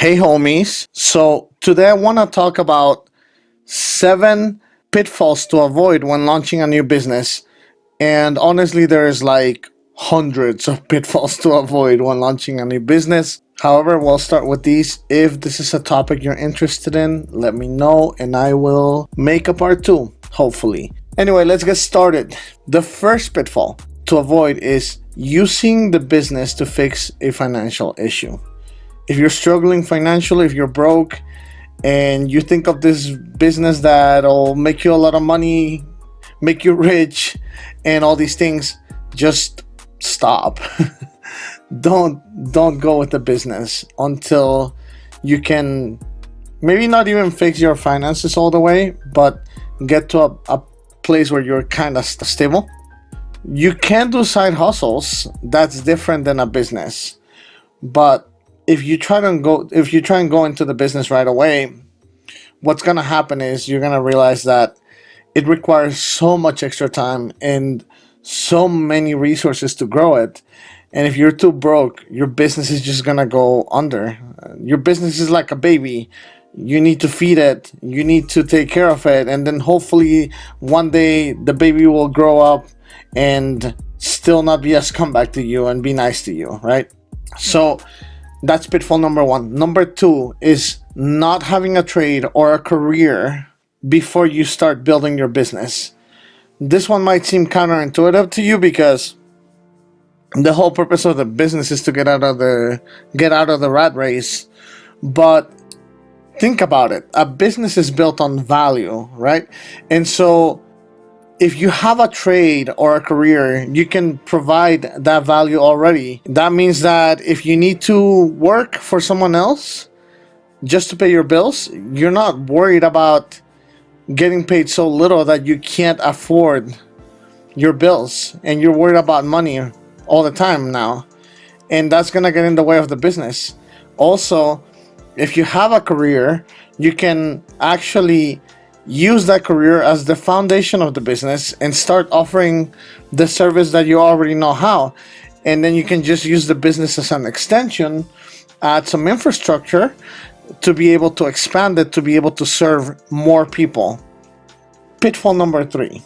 Hey homies. So today I want to talk about 7 pitfalls to avoid when launching a new business. And honestly, there's like hundreds of pitfalls to avoid when launching a new business. However, we'll start with these. If this is a topic you're interested in, let me know and I will make a part 2, hopefully. Anyway, let's get started. The first pitfall to avoid is using the business to fix a financial issue. If you're struggling financially, if you're broke, and you think of this business that'll make you a lot of money, make you rich, and all these things, just stop. Don't go with the business until you can maybe not even fix your finances all the way, but get to a place where you're kind of stable. You can do side hustles. That's different than a business. But if you try and go into the business right away, what's gonna happen is you're gonna realize that it requires so much extra time and so many resources to grow it. And if you're too broke, your business is just gonna go under. Your business is like a baby. You need to feed it, you need to take care of it, and then hopefully one day the baby will grow up and still not be a scumbag to you and be nice to you, right? So that's pitfall number 1. Number 2 is not having a trade or a career before you start building your business. This one might seem counterintuitive to you because the whole purpose of the business is to get out of the rat race. But think about it. A business is built on value, right? And so if you have a trade or a career, you can provide that value already. That means that if you need to work for someone else just to pay your bills, you're not worried about getting paid so little that you can't afford your bills, and you're worried about money all the time now. And that's going to get in the way of the business. Also, if you have a career, you can actually use that career as the foundation of the business and start offering the service that you already know how. And then you can just use the business as an extension, add some infrastructure to be able to expand it, to be able to serve more people. Pitfall number 3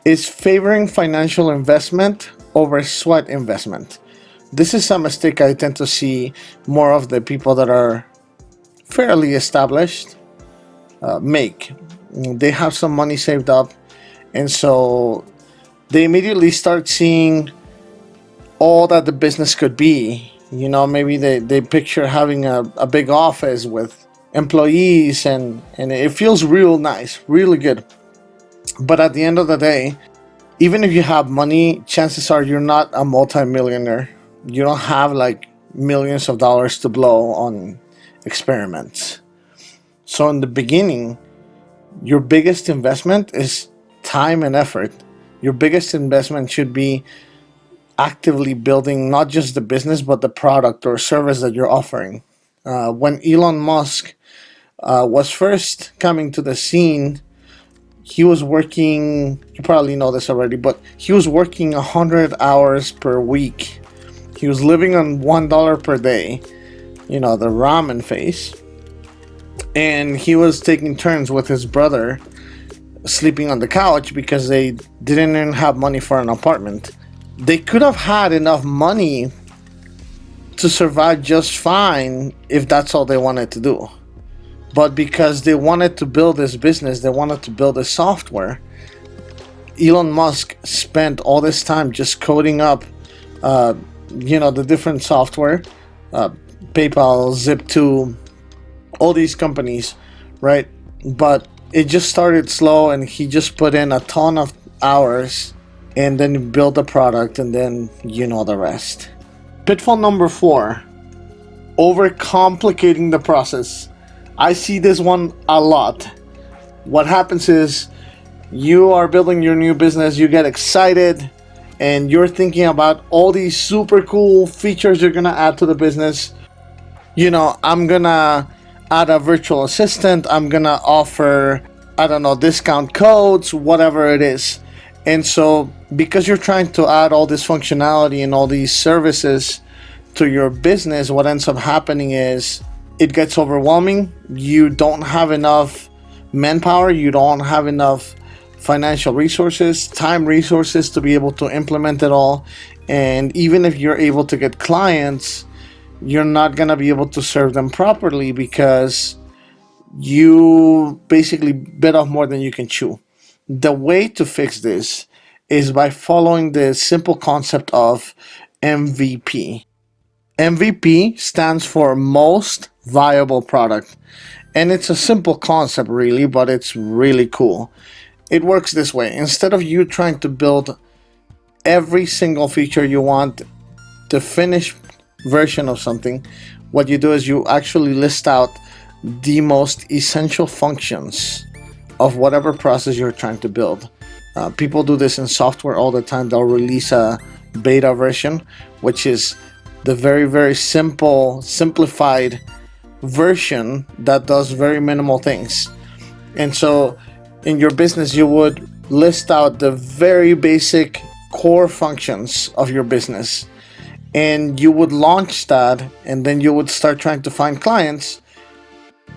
is favoring financial investment over sweat investment. This is a mistake I tend to see more of the people that are fairly established make. They have some money saved up, and so they immediately start seeing all that the business could be. Maybe they picture having a big office with employees, and it feels real nice, really good. But at the end of the day, even if you have money, chances are you're not a multimillionaire. You don't have like millions of dollars to blow on experiments. So in the beginning, your biggest investment is time and effort. Your biggest investment should be actively building not just the business, but the product or service that you're offering. When Elon Musk was first coming to the scene, he was working, you probably know this already, but he was working 100 hours per week. He was living on $1 per day, the ramen face. And he was taking turns with his brother sleeping on the couch because they didn't even have money for an apartment. They could have had enough money to survive just fine if that's all they wanted to do. But because they wanted to build this business, they wanted to build this software, Elon Musk spent all this time just coding up, the different software, PayPal, Zip2, all these companies, right? But it just started slow, and he just put in a ton of hours, and then built a product, and then the rest. Pitfall number 4, overcomplicating the process. I see this one a lot. What happens is you are building your new business, you get excited, and you're thinking about all these super cool features you're gonna add to the business. I'm gonna add a virtual assistant, I'm gonna offer, I don't know, discount codes, whatever it is. And so, because you're trying to add all this functionality and all these services to your business, what ends up happening is it gets overwhelming. You don't have enough manpower, you don't have enough financial resources, time resources to be able to implement it all. And even if you're able to get clients, you're not going to be able to serve them properly because you basically bit off more than you can chew. The way to fix this is by following the simple concept of MVP. MVP stands for most viable product. And it's a simple concept, really, but it's really cool. It works this way: instead of you trying to build every single feature you want, the finished version of something, what you do is you actually list out the most essential functions of whatever process you're trying to build. People do this in software all the time. They'll release a beta version, which is the very, very simple, simplified version that does very minimal things. And so in your business, you would list out the very basic core functions of your business, and you would launch that, and then you would start trying to find clients,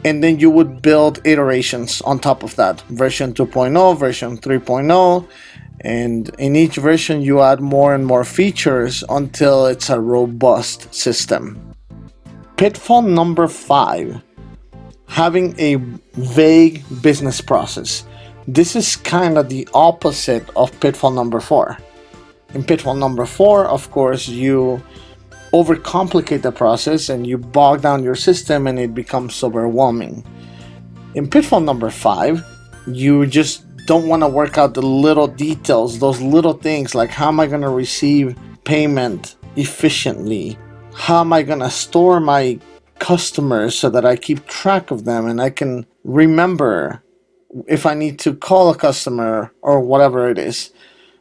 and then you would build iterations on top of that: version 2.0, version 3.0, and in each version you add more and more features until it's a robust system. Pitfall number 5: having a vague business process. This is kind of the opposite of pitfall number 4. In pitfall number 4, of course, you overcomplicate the process and you bog down your system and it becomes overwhelming. In pitfall number 5, you just don't want to work out the little details, those little things like, how am I going to receive payment efficiently? How am I going to store my customers so that I keep track of them and I can remember if I need to call a customer or whatever it is.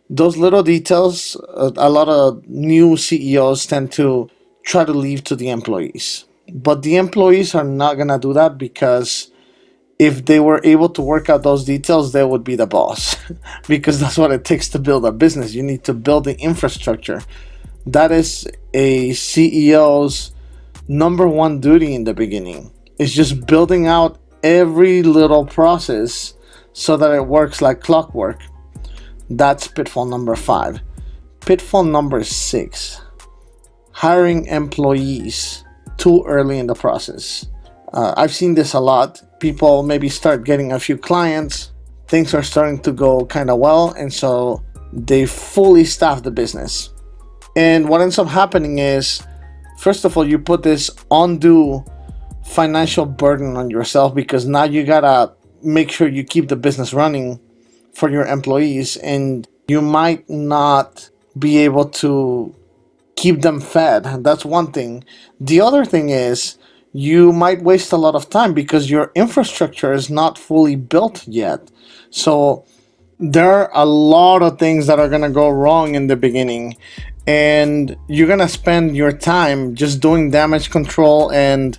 Those little details, a lot of new CEOs tend to try to leave to the employees. But the employees are not going to do that, because if they were able to work out those details, they would be the boss. Because that's what it takes to build a business. You need to build the infrastructure. That is a CEO's number one duty in the beginning. It's just building out every little process so that it works like clockwork. That's pitfall number 5. Pitfall number 6: hiring employees too early in the process. I've seen this a lot. People maybe start getting a few clients, things are starting to go kind of well, and so they fully staff the business. And what ends up happening is, first of all, you put this undue financial burden on yourself, because now you gotta make sure you keep the business running for your employees, and you might not be able to keep them fed. That's one thing. The other thing is, you might waste a lot of time because your infrastructure is not fully built yet. So there are a lot of things that are going to go wrong in the beginning, and you're going to spend your time just doing damage control and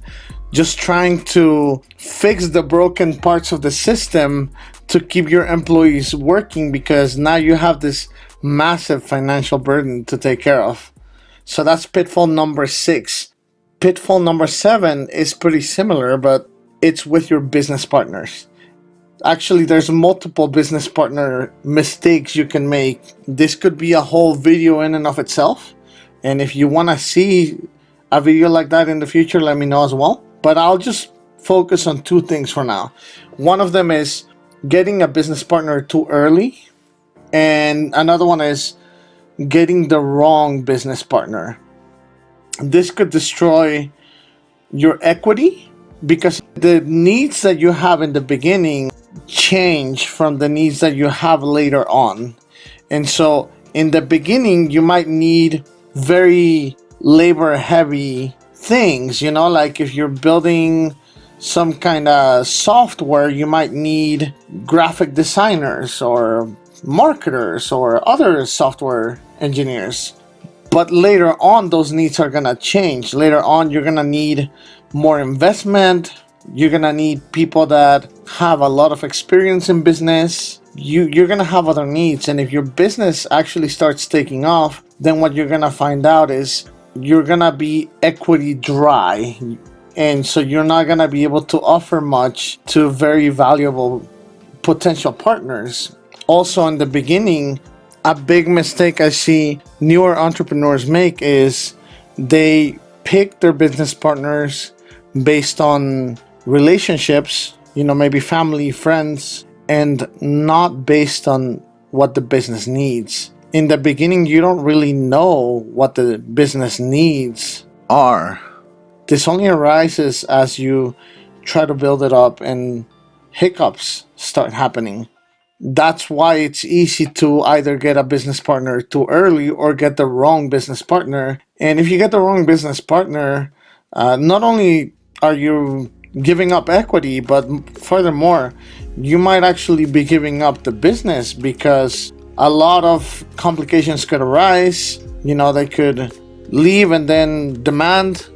just trying to fix the broken parts of the system to keep your employees working, because now you have this massive financial burden to take care of. So that's pitfall number 6. Pitfall number 7 is pretty similar, but it's with your business partners. Actually, there's multiple business partner mistakes you can make. This could be a whole video in and of itself. And if you want to see a video like that in the future, let me know as well. But I'll just focus on 2 things for now. One of them is getting a business partner too early, and another one is getting the wrong business partner. This could destroy your equity, because the needs that you have in the beginning change from the needs that you have later on. And so in the beginning, you might need very labor heavy things, like if you're building some kind of software, you might need graphic designers or marketers or other software engineers. But later on, those needs are going to change. Later on, you're going to need more investment. You're going to need people that have a lot of experience in business. You're going to have other needs. And if your business actually starts taking off, then what you're going to find out is you're going to be equity dry. And so you're not going to be able to offer much to very valuable potential partners. Also, in the beginning, a big mistake I see newer entrepreneurs make is they pick their business partners based on relationships, maybe family, friends, and not based on what the business needs. In the beginning, you don't really know what the business needs are. This only arises as you try to build it up and hiccups start happening. That's why it's easy to either get a business partner too early or get the wrong business partner. And if you get the wrong business partner, not only are you giving up equity, but furthermore, you might actually be giving up the business because a lot of complications could arise. They could leave and then demand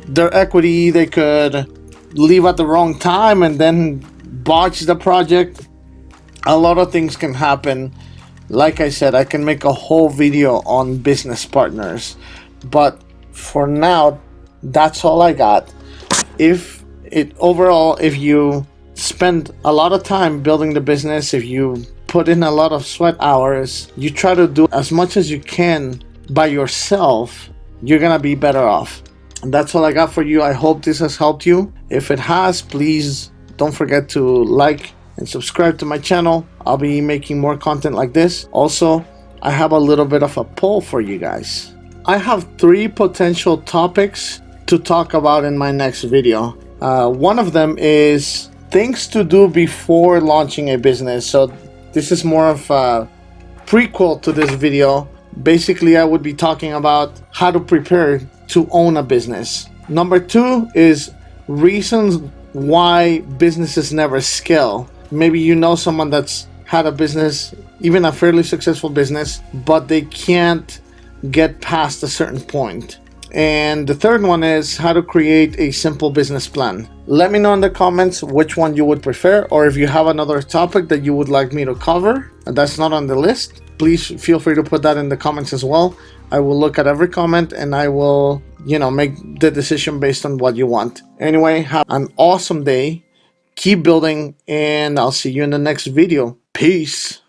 their equity. They could leave at the wrong time and then botch the project. A lot of things can happen. Like I said, I can make a whole video on business partners, but for now, that's all I got. If you spend a lot of time building the business, if you put in a lot of sweat hours, you try to do as much as you can by yourself, you're gonna be better off. And that's all I got for you. I hope this has helped you. If it has, please don't forget to like and subscribe to my channel. I'll be making more content like this. Also, I have a little bit of a poll for you guys. I have 3 potential topics to talk about in my next video. One of them is things to do before launching a business. So this is more of a prequel to this video. Basically, I would be talking about how to prepare to own a business. Number 2 is reasons why businesses never scale. Maybe you know someone that's had a business, even a fairly successful business, but they can't get past a certain point. And the third one is how to create a simple business plan. Let me know in the comments which one you would prefer, or if you have another topic that you would like me to cover that's not on the list, please feel free to put that in the comments as well. I will look at every comment and I will, make the decision based on what you want. Anyway, have an awesome day. Keep building, and I'll see you in the next video. Peace.